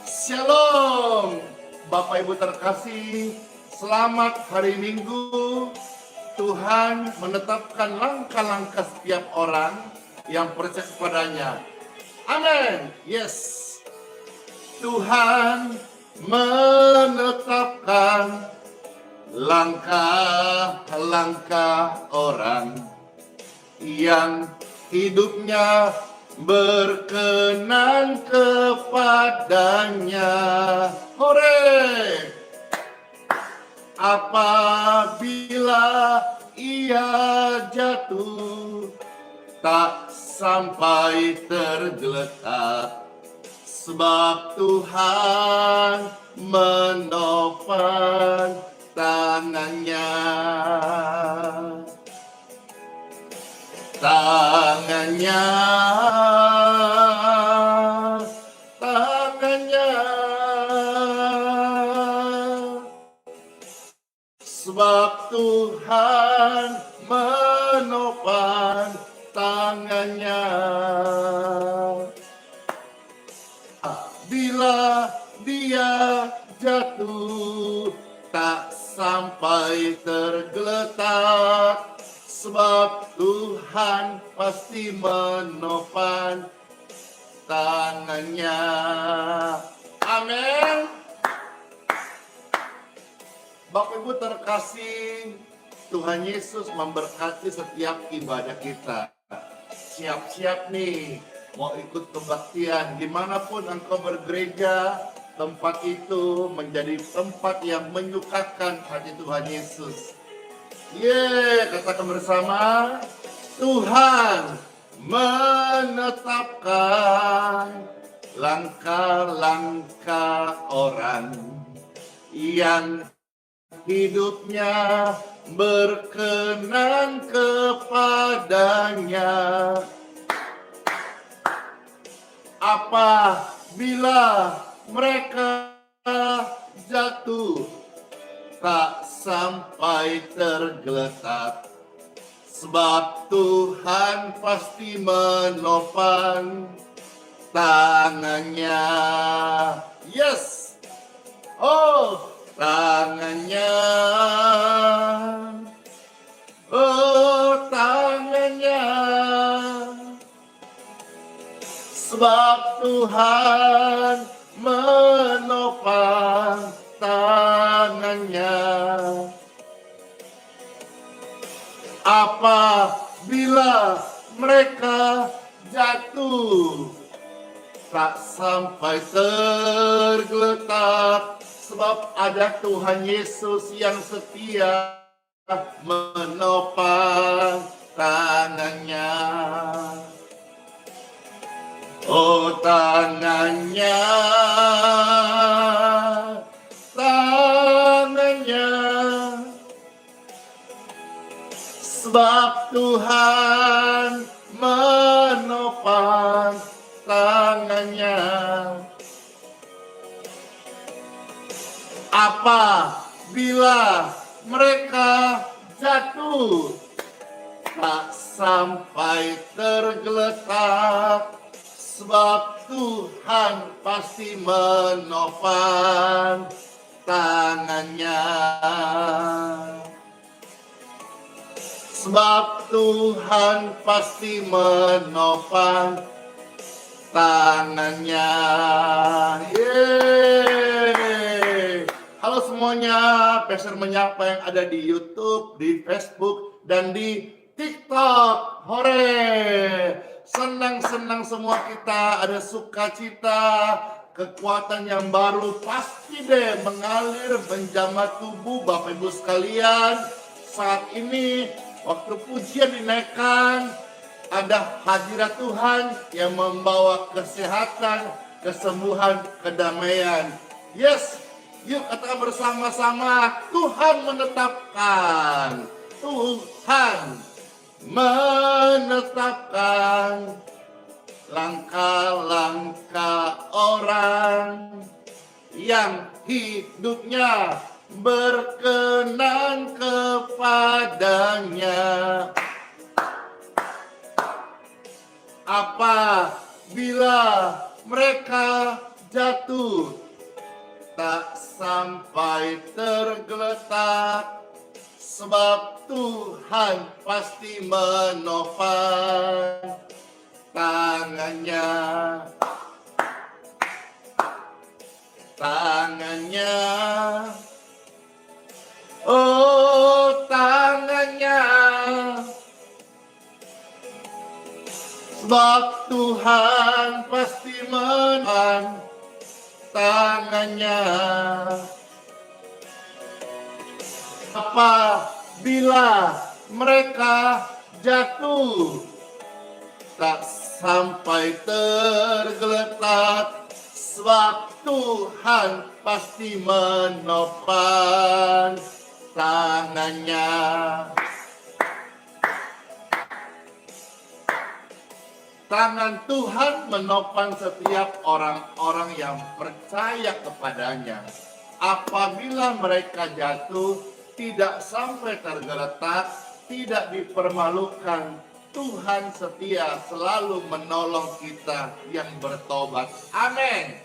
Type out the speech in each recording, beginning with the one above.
Shalom, Bapak Ibu terkasih, selamat hari Minggu. Tuhan menetapkan langkah-langkah setiap orang yang percaya kepadanya. Amin. Yes. Tuhan menetapkan langkah-langkah orang yang hidupnya berkenan kepadanya. Hore! Apabila ia jatuh, tak sampai tergeletak, sebab Tuhan menopang tangannya. Tangannya, sebab Tuhan menopang tangannya. Bila dia jatuh, tak sampai tergeletak, sebab Tuhan pasti menopang tangannya. Amin. Bapak Ibu terkasih, Tuhan Yesus memberkati setiap ibadah kita. Siap-siap nih, mau ikut kebaktian. Dimanapun engkau bergereja, tempat itu menjadi tempat yang menyukakan hati Tuhan Yesus. Katakan bersama, Tuhan menetapkan langkah-langkah orang yang hidupnya berkenan kepadanya. Apabila mereka jatuh, tak sampai tergeletak, sebab Tuhan pasti menopang tangannya. Yes. Oh, tangannya. Oh, tangannya. Sebab Tuhan menopang tangannya. Apabila mereka jatuh, tak sampai tergeletak, sebab ada Tuhan Yesus yang setia menopang tangannya. Oh, tangannya, tangannya, sebab Tuhan menopang tangannya. Apabila mereka jatuh, tak sampai tergeletak, sebab Tuhan pasti menopang tangannya. Sebab Tuhan pasti menopang tangannya. Halo semuanya, Pastor Menyapa yang ada di YouTube, di Facebook, dan di TikTok. Hore! Senang-senang semua kita, ada sukacita, kekuatan yang baru pasti deh mengalir menjamah tubuh Bapak Ibu sekalian. Saat ini waktu pujian dinaikkan, ada hadirat Tuhan yang membawa kesehatan, kesembuhan, kedamaian. Yes, yuk katakan bersama-sama, Tuhan menetapkan. Tuhan menetapkan langkah-langkah orang yang hidupnya berkenan kepadanya. Apabila mereka jatuh, tak sampai tergeletak, sebab Tuhan pasti menopang tangannya. Tangannya, oh tangannya, sebab Tuhan pasti menopang tangannya. Apabila mereka jatuh, tak sampai tergeletak, sebab Tuhan pasti menopang tangannya. Tangan Tuhan menopang setiap orang-orang yang percaya kepadanya. Apabila mereka jatuh, tidak sampai tergeletak, tidak dipermalukan. Tuhan setia selalu menolong kita yang bertobat. Amin.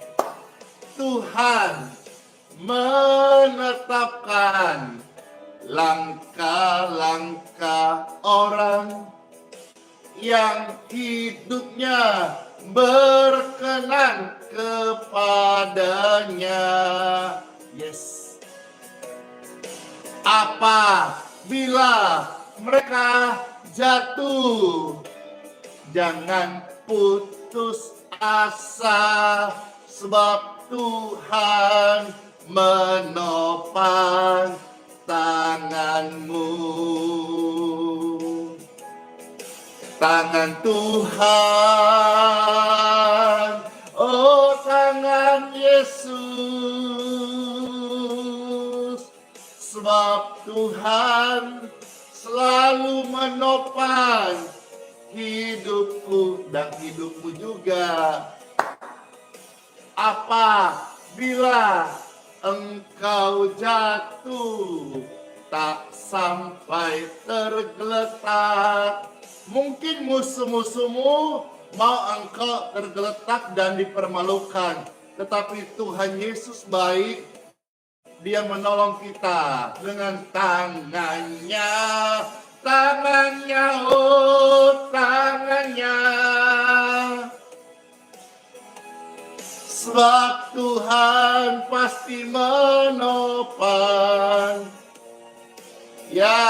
Tuhan menetapkan langkah-langkah orang yang hidupnya berkenan kepadanya. Yes. Apabila mereka jatuh, jangan putus asa, sebab Tuhan menopang tanganmu. Tangan Tuhan, oh tangan Yesus, sebab Tuhan selalu menopang hidupku dan hidupmu juga. Apabila engkau jatuh, tak sampai tergeletak. Mungkin musuh-musuhmu mau engkau tergeletak dan dipermalukan, tetapi Tuhan Yesus baik. Dia menolong kita dengan tangannya, tangannya, oh tangannya. Sebab Tuhan pasti menopang. Ya,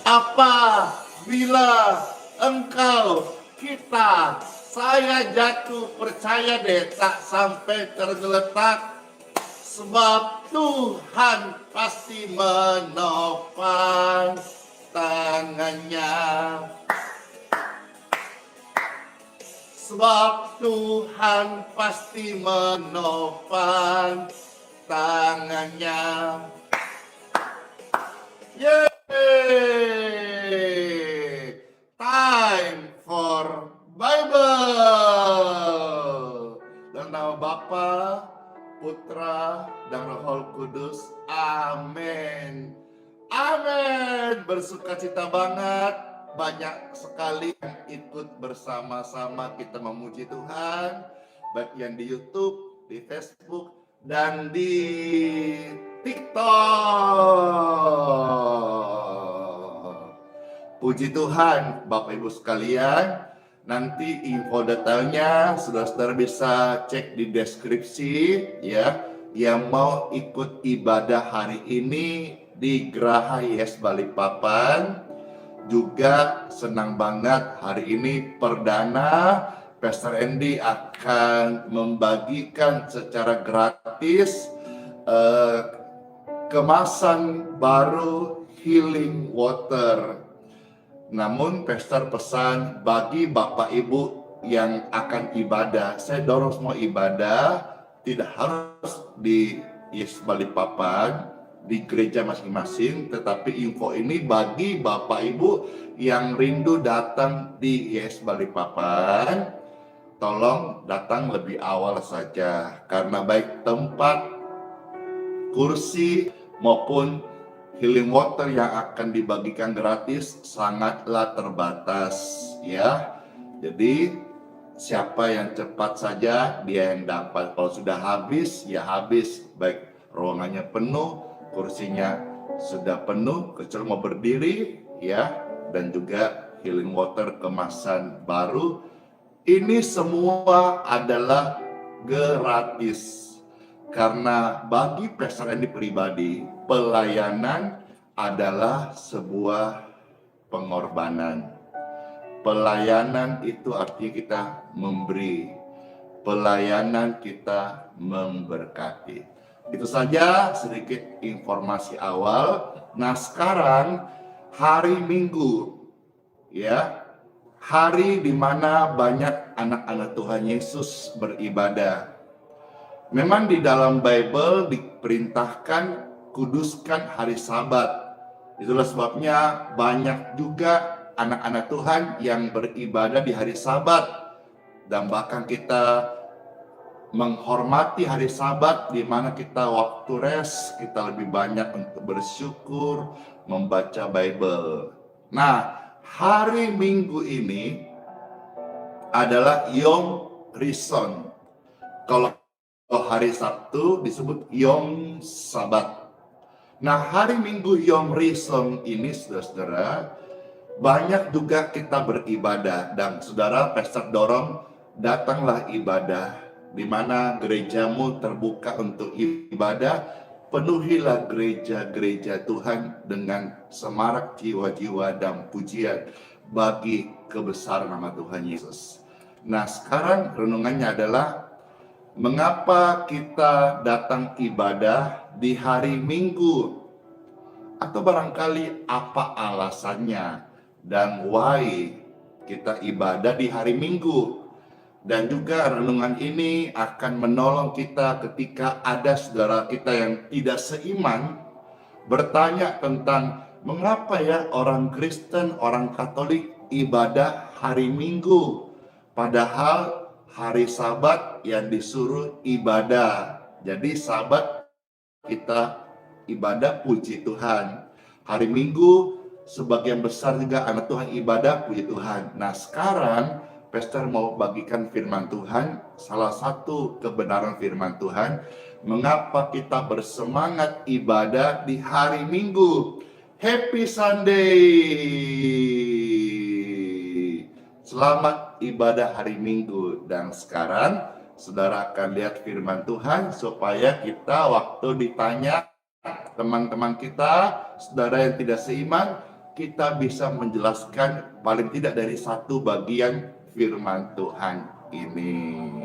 apabila engkau, kita, saya jatuh, percaya deh, tak sampai tergeletak, sebab Tuhan pasti menopang tangannya. Sebab Tuhan pasti menopang tangannya. Yeay! Time for Bible. Dalam nama Bapa, Putra, dan Roh Kudus. Amin. Amin. Bersukacita banget. Banyak sekali yang ikut bersama-sama kita memuji Tuhan. Baik yang di YouTube, di Facebook, dan di TikTok. Puji Tuhan, Bapak Ibu sekalian. Nanti info detailnya saudara-saudara bisa cek di deskripsi ya. Yang mau ikut ibadah hari ini di Geraha Yes Balikpapan, juga senang banget hari ini perdana Pastor Andy akan membagikan secara gratis kemasan baru healing water. Namun Pastor pesan bagi Bapak Ibu yang akan ibadah, saya dorong semua ibadah tidak harus di Yes Balikpapan, di gereja masing-masing, tetapi info ini bagi Bapak Ibu yang rindu datang di Yes Balikpapan, tolong datang lebih awal saja, karena baik tempat, kursi maupun healing water yang akan dibagikan gratis sangatlah terbatas ya. Jadi siapa yang cepat saja dia yang dapat. Kalau sudah habis, ya habis. Baik ruangannya penuh, kursinya sudah penuh, kecuali mau berdiri, ya. Dan juga healing water kemasan baru. Ini semua adalah gratis. Karena bagi Pastor Andy pribadi, pelayanan adalah sebuah pengorbanan. Pelayanan itu artinya kita memberi. Pelayanan kita memberkati. Itu saja sedikit informasi awal. Nah, sekarang hari Minggu, ya, hari di mana banyak anak-anak Tuhan Yesus beribadah. Memang di dalam Bible diperintahkan kuduskan hari Sabat. Itulah sebabnya banyak juga anak-anak Tuhan yang beribadah di hari Sabat. Dan bahkan kita menghormati hari Sabat di mana kita waktu rest, kita lebih banyak untuk bersyukur, membaca Bible. Nah, hari Minggu ini adalah Yom Rishon. Kalau hari Sabtu disebut Yom Sabat. Nah, hari Minggu Yom Rishon ini, saudara-saudara, banyak juga kita beribadah. Dan saudara, Pastor dorong, datanglah ibadah. Di mana gerejamu terbuka untuk ibadah, penuhilah gereja-gereja Tuhan dengan semarak jiwa-jiwa dan pujian bagi kebesaran nama Tuhan Yesus. Nah, sekarang renungannya adalah mengapa kita datang ibadah di hari Minggu? Atau barangkali apa alasannya? Dan why kita ibadah di hari Minggu? Dan juga renungan ini akan menolong kita ketika ada saudara kita yang tidak seiman bertanya tentang mengapa ya orang Kristen, orang Katolik ibadah hari Minggu, padahal hari Sabat yang disuruh ibadah. Jadi Sabat kita ibadah puji Tuhan. Hari Minggu sebagian besar juga anak Tuhan ibadah puji Tuhan. Nah, sekarang Pastor mau bagikan firman Tuhan, salah satu kebenaran firman Tuhan, mengapa kita bersemangat ibadah di hari Minggu. Happy Sunday! Selamat ibadah hari Minggu. Dan sekarang saudara akan lihat firman Tuhan supaya kita waktu ditanya teman-teman kita, saudara yang tidak seiman, kita bisa menjelaskan paling tidak dari satu bagian firman Tuhan ini.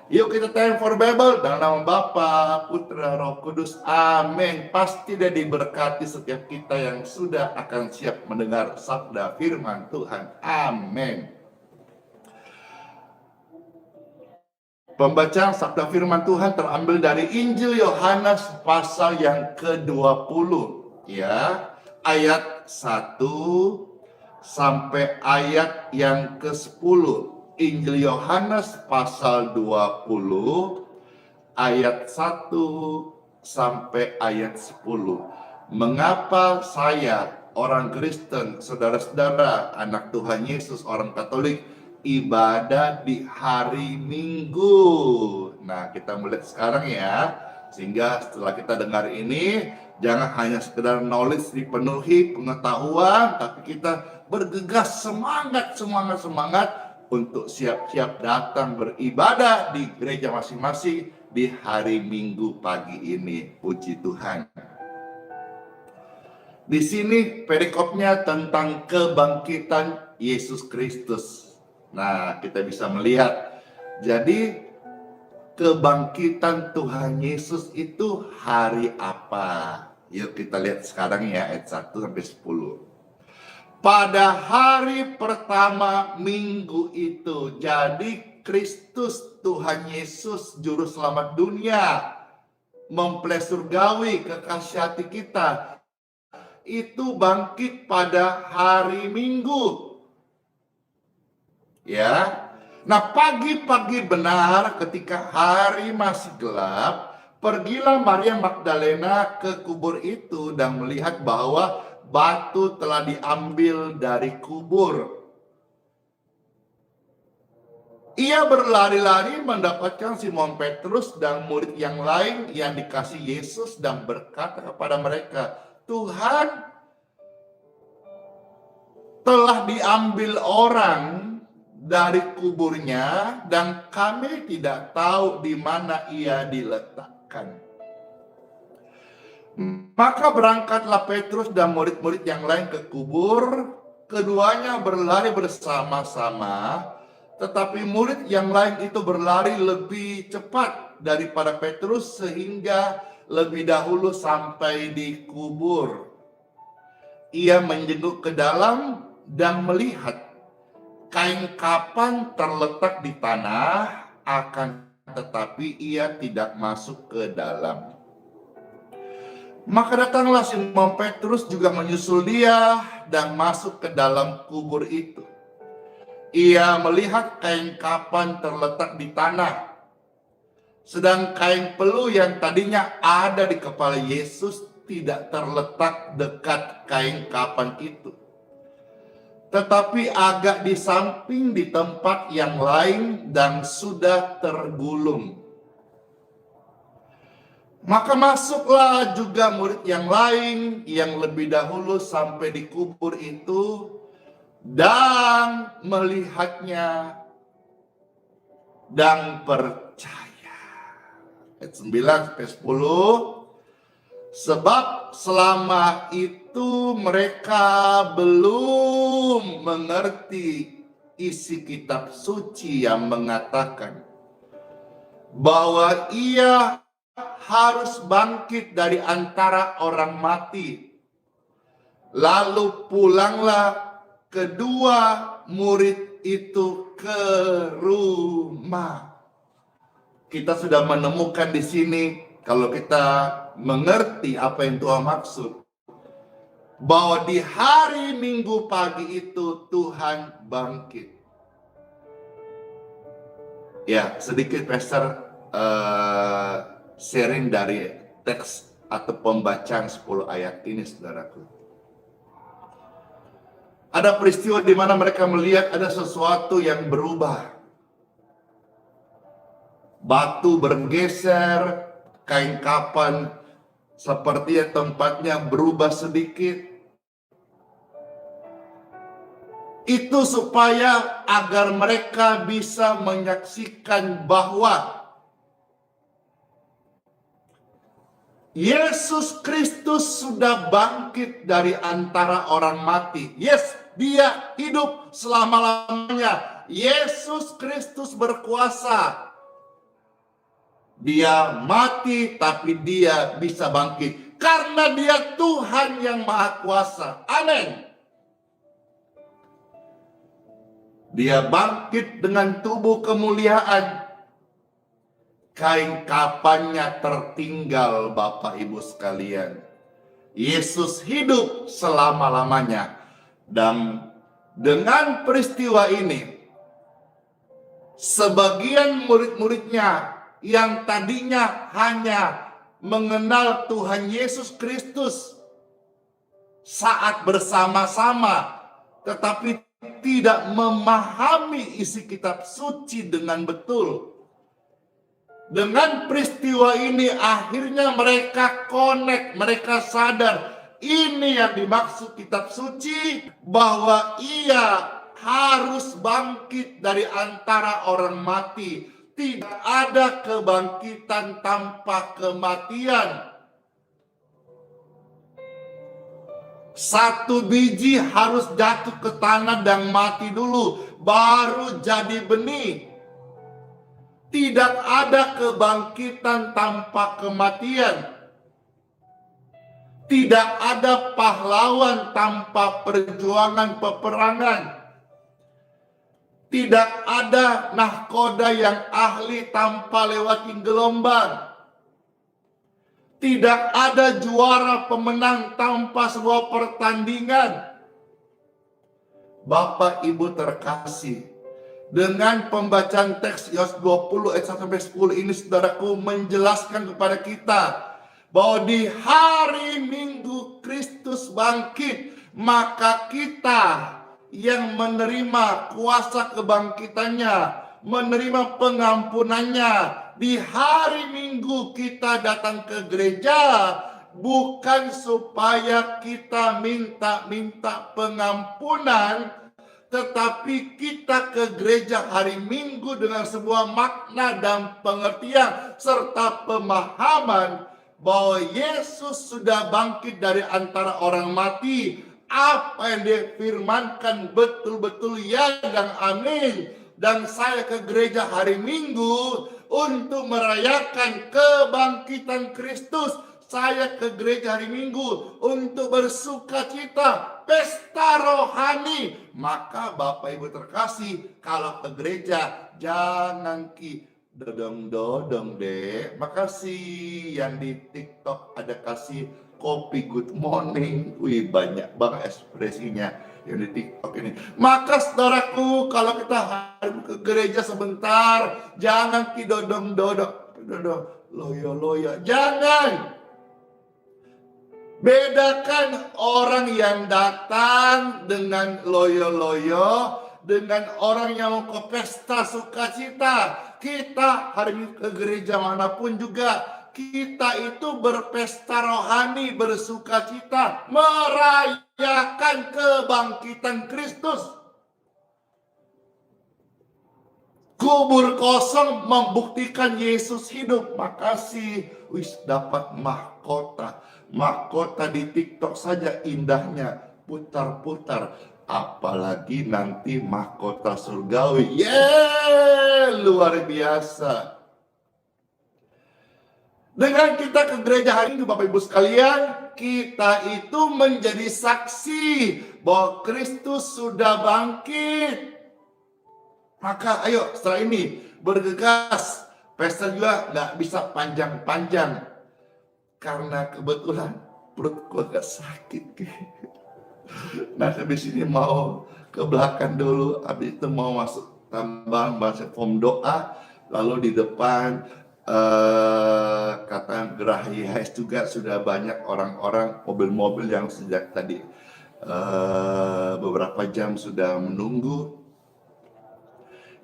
Yuk kita time for Bible dalam nama Bapa, Putra, Roh Kudus. Amin. Pasti dia diberkati setiap kita yang sudah akan siap mendengar sabda firman Tuhan. Amin. Pembacaan sabda firman Tuhan terambil dari Injil Yohanes pasal yang ke-20, ya, ayat 1 sampai ayat yang ke-10. Injil Yohanes pasal 20 ayat 1 sampai ayat 10. Mengapa saya, orang Kristen, saudara-saudara, anak Tuhan Yesus, orang Katolik, ibadah di hari Minggu? Nah, kita mulai sekarang ya. Sehingga setelah kita dengar ini, jangan hanya sekedar knowledge dipenuhi, pengetahuan, tapi kita bergegas, semangat untuk siap-siap datang beribadah di gereja masing-masing di hari Minggu pagi ini. Puji Tuhan. Di sini perikopnya tentang kebangkitan Yesus Kristus. Nah, kita bisa melihat, jadi kebangkitan Tuhan Yesus itu hari apa? Yuk kita lihat sekarang ya, ayat 1 sampai 10. Pada hari pertama minggu itu, jadi Kristus Tuhan Yesus Juru Selamat dunia, mempelai surgawi, kekasih hati kita, itu bangkit pada hari Minggu. Ya. Nah, pagi-pagi benar ketika hari masih gelap, pergilah Maria Magdalena ke kubur itu dan melihat bahwa batu telah diambil dari kubur. Ia berlari-lari mendapatkan Simon Petrus dan murid yang lain yang dikasih Yesus dan berkata kepada mereka, Tuhan, telah diambil orang dari kuburnya dan kami tidak tahu di mana ia diletakkan. Maka berangkatlah Petrus dan murid-murid yang lain ke kubur. Keduanya berlari bersama-sama, tetapi murid yang lain itu berlari lebih cepat daripada Petrus sehingga lebih dahulu sampai di kubur. Ia menjenguk ke dalam dan melihat kain kapan terletak di tanah, akan tetapi ia tidak masuk ke dalam. Maka datanglah Simon Petrus juga menyusul dia dan masuk ke dalam kubur itu. Ia melihat kain kapan terletak di tanah, sedang kain pelu yang tadinya ada di kepala Yesus tidak terletak dekat kain kapan itu, tetapi agak di samping di tempat yang lain dan sudah tergulung. Maka masuklah juga murid yang lain yang lebih dahulu sampai di kubur itu dan melihatnya dan percaya. Ayat 9 sampai 10. Sebab selama itu mereka belum mengerti isi kitab suci yang mengatakan bahwa ia harus bangkit dari antara orang mati. Lalu pulanglah kedua murid itu ke rumah. Kita sudah menemukan di sini, kalau kita mengerti apa yang Tuhan maksud, bahwa di hari Minggu pagi itu Tuhan bangkit. Ya, sedikit Pastor sharing dari teks atau pembacaan 10 ayat ini, saudaraku. Ada peristiwa di mana mereka melihat ada sesuatu yang berubah. Batu bergeser, kain kapan sepertinya tempatnya berubah sedikit. Itu supaya agar mereka bisa menyaksikan bahwa Yesus Kristus sudah bangkit dari antara orang mati. Yes, dia hidup selama-lamanya. Yesus Kristus berkuasa. Dia mati tapi dia bisa bangkit. Karena dia Tuhan yang Maha Kuasa. Amin. Dia bangkit dengan tubuh kemuliaan. Kain kapannya tertinggal, Bapak Ibu sekalian. Yesus hidup selama-lamanya. Dan dengan peristiwa ini, sebagian murid-muridnya yang tadinya hanya mengenal Tuhan Yesus Kristus saat bersama-sama, tetapi tidak memahami isi kitab suci dengan betul. Dengan peristiwa ini akhirnya mereka connect, mereka sadar ini yang dimaksud kitab suci, bahwa ia harus bangkit dari antara orang mati. Tidak ada kebangkitan tanpa kematian. Satu biji harus jatuh ke tanah dan mati dulu, baru jadi benih. Tidak ada kebangkitan tanpa kematian. Tidak ada pahlawan tanpa perjuangan peperangan. Tidak ada nahkoda yang ahli tanpa lewatin gelombang. Tidak ada juara pemenang tanpa sebuah pertandingan. Bapak Ibu terkasih, dengan pembacaan teks Yohanes 20 ayat 1-10 ini, saudaraku, menjelaskan kepada kita bahwa di hari Minggu Kristus bangkit, maka kita yang menerima kuasa kebangkitannya menerima pengampunannya. Di hari Minggu kita datang ke gereja bukan supaya kita minta pengampunan, tetapi kita ke gereja hari Minggu dengan sebuah makna dan pengertian serta pemahaman bahwa Yesus sudah bangkit dari antara orang mati. Apa yang difirmankan betul-betul ya dan amin. Dan saya ke gereja hari Minggu untuk merayakan kebangkitan Kristus. Saya ke gereja hari Minggu untuk bersuka cita, pesta rohani. Maka Bapak Ibu terkasih, kalau ke gereja jangan dodong-dodong deh. Makasih yang di TikTok ada kasih kopi good morning. Wih, banyak banget ekspresinya yang di TikTok ini. Maka saudaraku, kalau kita harus ke gereja sebentar, jangan dodong-dodong, loyo-loyo. Jangan. Bedakan orang yang datang dengan loyo-loyo dengan orang yang mau ke pesta sukacita. Kita hari ini ke gereja manapun juga, kita itu berpesta rohani, bersukacita, merayakan kebangkitan Kristus. Kubur kosong membuktikan Yesus hidup. Makasih, dapat mahkota. Mahkota di TikTok saja indahnya, putar-putar. Apalagi nanti mahkota surgawi. Luar biasa. Dengan kita ke gereja hari ini, Bapak Ibu sekalian, kita itu menjadi saksi bahwa Kristus sudah bangkit. Maka ayo setelah ini bergegas. Pesta juga nggak bisa panjang-panjang. Karena kebetulan perutku agak sakit. Nah, habis ini mau ke belakang dulu. Habis itu mau masuk tambang bahasa form doa. Lalu di depan kata Gerahi Hais juga sudah banyak orang-orang, mobil-mobil yang sejak tadi beberapa jam sudah menunggu.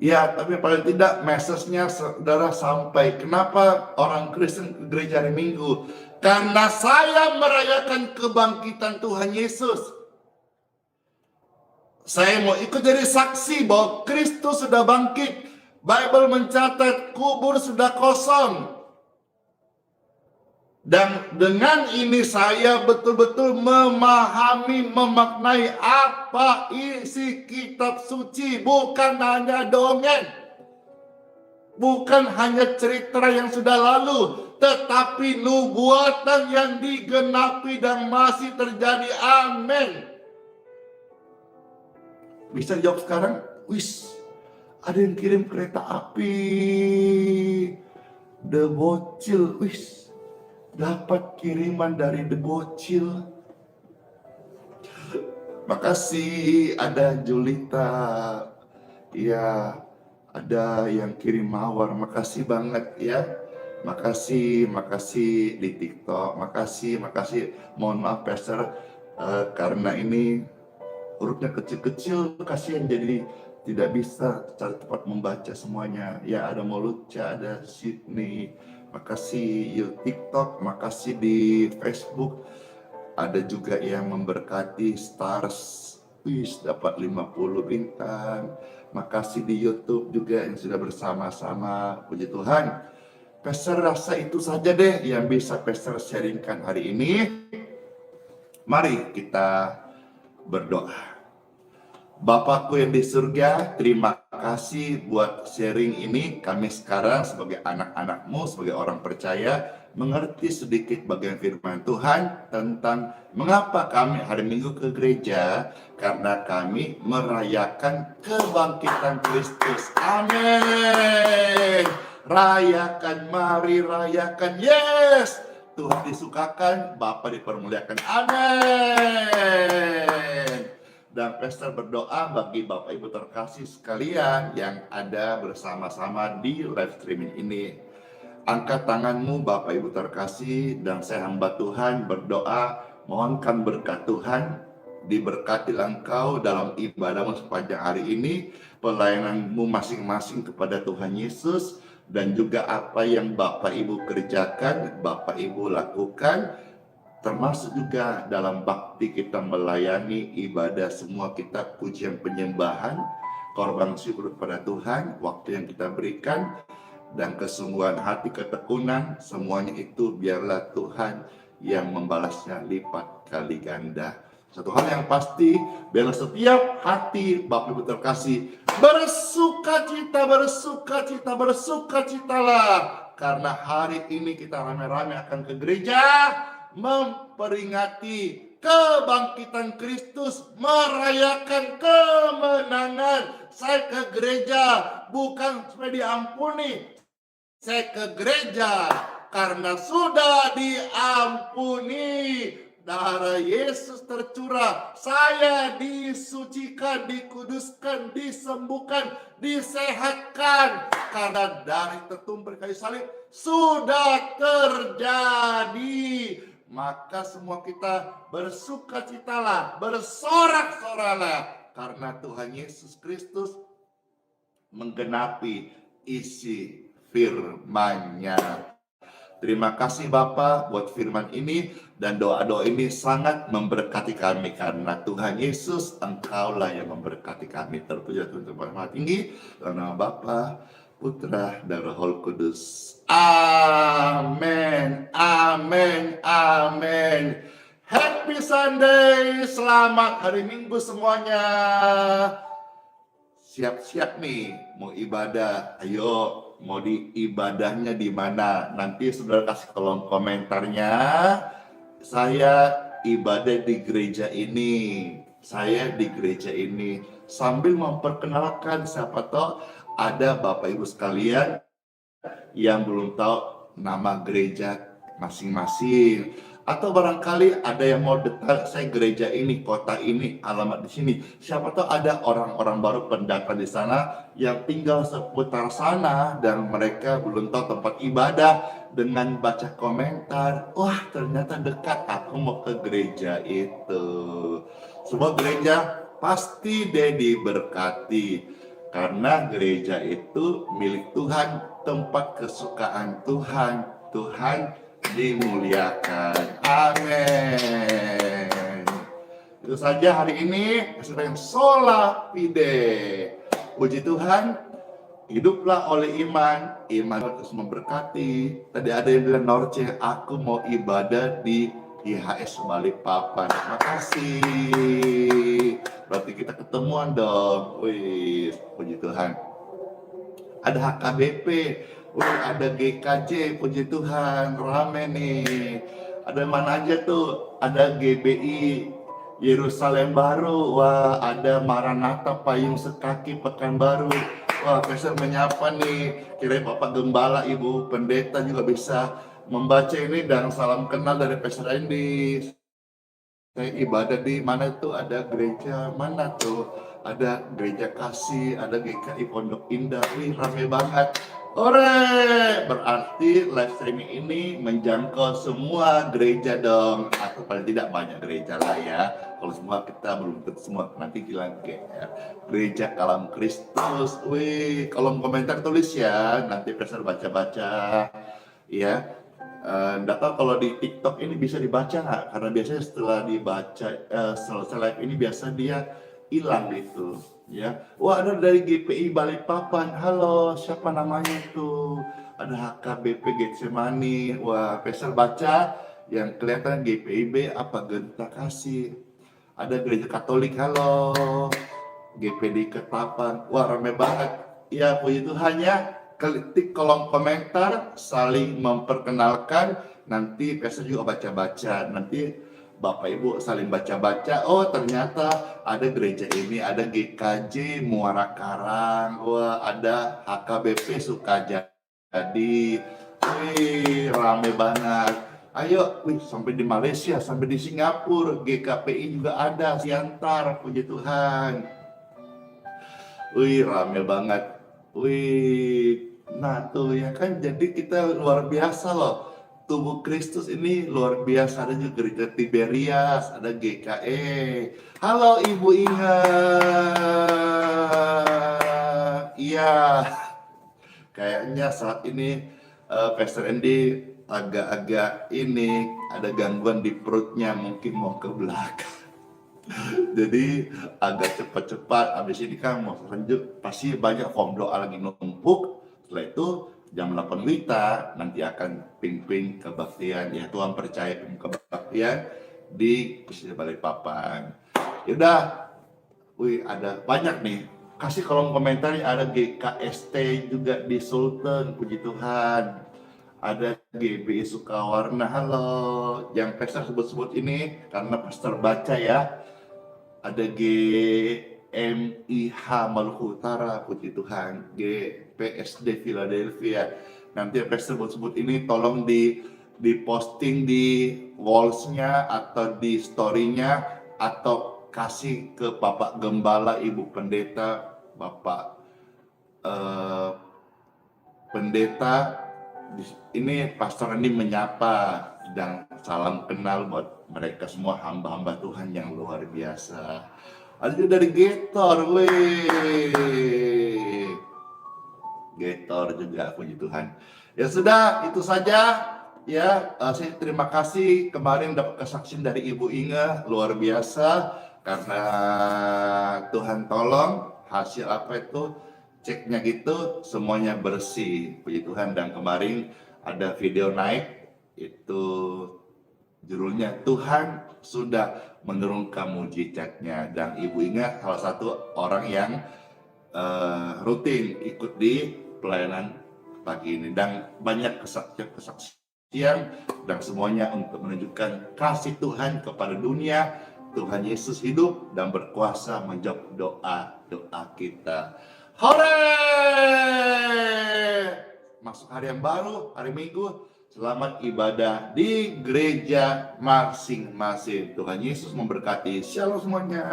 Ya, tapi paling tidak message-nya saudara sampai. Kenapa orang Kristen ke gereja hari Minggu? Karena saya merayakan kebangkitan Tuhan Yesus. Saya mau ikut jadi saksi bahwa Kristus sudah bangkit. Bible mencatat kubur sudah kosong. Dan dengan ini saya betul-betul memahami, memaknai apa isi kitab suci. Bukan hanya dongeng. Bukan hanya cerita yang sudah lalu. Tetapi nubuatan yang digenapi dan masih terjadi. Amin. Bisa jawab sekarang? Ada yang kirim kereta api. The Bocil. Dapat kiriman dari The Bocil. Makasih, ada Julita. Ya, ada yang kirim mawar. Makasih banget ya. Makasih di TikTok. Makasih. Mohon maaf Pastor, karena ini hurufnya kecil-kecil, kasihan jadi tidak bisa secara tepat membaca semuanya. Ya, ada Moluca, ada Sydney. Makasih di TikTok, makasih di Facebook. Ada juga yang memberkati Stars. Dapat 50 bintang. Makasih di YouTube juga yang sudah bersama-sama. Puji Tuhan. Pastor rasa itu saja deh yang bisa Pastor sharingkan hari ini. Mari kita berdoa. Bapakku yang di surga, terima kasih buat sharing ini. Kami sekarang sebagai anak-anakmu, sebagai orang percaya, mengerti sedikit bagian firman Tuhan tentang mengapa kami hari Minggu ke gereja. Karena kami merayakan kebangkitan Kristus. Amin. Rayakan, mari rayakan. Yes, Tuhan disukakan, Bapa dipermuliakan. Amin. Dan Pastor berdoa bagi Bapak Ibu terkasih sekalian yang ada bersama-sama di live streaming ini. Angkat tanganmu Bapak Ibu terkasih, dan saya hamba Tuhan berdoa, mohonkan berkat Tuhan Diberkatilah engkau dalam ibadahmu sepanjang hari ini, pelayananmu masing-masing kepada Tuhan Yesus, dan juga apa yang Bapak Ibu kerjakan, Bapak Ibu lakukan, termasuk juga dalam bakti kita melayani ibadah semua kita, pujian penyembahan, korban syukur kepada Tuhan, waktu yang kita berikan, dan kesungguhan hati, ketekunan, semuanya itu biarlah Tuhan yang membalasnya lipat kali ganda. Satu hal yang pasti, biarlah setiap hati Bapak Ibu terkasih bersukacita, bersukacita, bersukacitalah, karena hari ini kita rame-rame akan ke gereja memperingati kebangkitan Kristus, merayakan kemenangan. Saya ke gereja bukan supaya diampuni, saya ke gereja karena sudah diampuni. Darah Yesus tercurah, saya disucikan, dikuduskan, disembuhkan, disehatkan. Karena darah tertumpah di kayu salib sudah terjadi. Maka semua kita bersukacitalah, bersorak-soralah, karena Tuhan Yesus Kristus menggenapi isi firman-Nya. Terima kasih Bapak buat firman ini, dan doa-doa ini sangat memberkati kami, karena Tuhan Yesus Engkaulah yang memberkati kami. Terpuji Tuhan Tuhan Maha Tinggi, dalam nama Bapa, Putra, dan Roh Kudus. Amin, amin, amin. Happy Sunday, selamat hari Minggu semuanya. Siap-siap nih mau ibadah, ayo. Mau di ibadahnya di mana? Nanti saudara kasih kolom komentarnya. Saya ibadah di gereja ini. Saya di gereja ini. Sambil memperkenalkan, siapa tahu ada Bapak Ibu sekalian yang belum tahu nama gereja masing-masing. Atau barangkali ada yang mau detail, saya gereja ini, kota ini, alamat di sini. Siapa tahu ada orang-orang baru pendatang di sana yang tinggal seputar sana dan mereka belum tahu tempat ibadah. Dengan baca komentar, wah ternyata dekat, aku mau ke gereja itu. Semua gereja pasti deh diberkati, karena gereja itu milik Tuhan, tempat kesukaan Tuhan. Tuhan dimuliakan. Amin. Itu saja hari ini. Sedang sola fide. Puji Tuhan. Hiduplah oleh iman. Iman terus memberkati. Tadi ada yang bilang, Norce, aku mau ibadah di IHS Balikpapan. Terima kasih. Berarti kita ketemuan dong. Wih, puji Tuhan. Ada HKBP. Ada GKJ, puji Tuhan, rame nih. Ada mana aja tuh? Ada GBI Yerusalem Baru, wah ada Maranatha Payung Sekaki Pekanbaru. Wah, Pastor menyapa nih. Kirain Bapak Gembala, Ibu Pendeta juga bisa membaca ini, dan salam kenal dari Pastor Andy. Saya ibadah di mana tuh? Ada gereja mana tuh? Ada gereja Kasih, ada GKI Pondok Indah. Wih, rame banget. Ore, berarti live streaming ini menjangkau semua gereja dong, atau paling tidak banyak gereja lah ya. Kalau semua kita belum tentu semua, nanti bilang gereja Kalam Kristus. Wih, kolom komentar tulis ya, nanti Pastor baca-baca ya. Nggak tahu kalau di TikTok ini bisa dibaca nggak? Karena biasanya setelah dibaca, selesai live ini biasa dia hilang gitu. Ya, wah ada dari GPI Balikpapan. Halo, siapa namanya itu? Ada HKBP Getsemani. Wah, Pastor baca yang kelihatan GPIB apa Genta Kasih. Ada gereja Katolik. Halo, GPD Ketapang. Wah, rame banget. Ya, puji Tuhan ya. Ketik kolom komentar, saling memperkenalkan. Nanti Pastor juga baca-baca. Nanti Bapak Ibu saling baca-baca, oh ternyata ada gereja ini, ada GKJ Muara Karang, wah ada HKBP Sukajadi, wih rame banget. Ayo, wih sampai di Malaysia, sampai di Singapura, GKPI juga ada, Siantar, puji Tuhan. Wih rame banget, wih, nah tuh ya kan, jadi kita luar biasa loh. tubuh Kristus ini luar biasa. Ada juga gereja Tiberias, ada GKE. Halo Ibu Ingat. Iya, kayaknya saat ini Pastor Andy agak-agak ini ada gangguan di perutnya, mungkin mau ke belakang. Jadi agak cepat-cepat, habis ini kan mau lanjut, pasti banyak form doa lagi numpuk. Setelah itu jam 8 WITA nanti akan ping-ping kebaktian, ya Tuhan percaya kebaktian di Balikpapan. Yaudah, wih ada banyak nih, kasih kolom komentar. Ada GKST juga di Sultan, puji Tuhan. Ada GBI Sukawarna, halo. Yang pastor sebut-sebut ini karena pastor baca ya. Ada GMIH Maluku Utara, puji Tuhan. GPSD Philadelphia. Nanti yang pastor sebut-sebut ini tolong di posting di walls-nya atau di story-nya, atau kasih ke Bapak Gembala, Ibu Pendeta, Bapak Pendeta. Ini pastor ini menyapa dan salam kenal buat mereka semua hamba-hamba Tuhan yang luar biasa. Ada juga dari Getor, Getor juga, puji Tuhan. Ya sudah, itu saja. Ya, saya terima kasih kemarin dapat kesaksian dari Ibu Inga, luar biasa. Karena Tuhan tolong, hasil apa itu, ceknya gitu, semuanya bersih, puji Tuhan. Dan kemarin ada video naik, itu judulnya Tuhan sudah menurunkan mujizatnya. Dan Ibu Inga salah satu orang yang rutin ikut di pelayanan pagi ini, dan banyak kesaksian dan semuanya untuk menunjukkan kasih Tuhan kepada dunia. Tuhan Yesus hidup dan berkuasa menjawab doa kita. Hore! Masuk hari yang baru, hari Minggu. Selamat ibadah di gereja masing-masing. Tuhan Yesus memberkati. Shalom semuanya.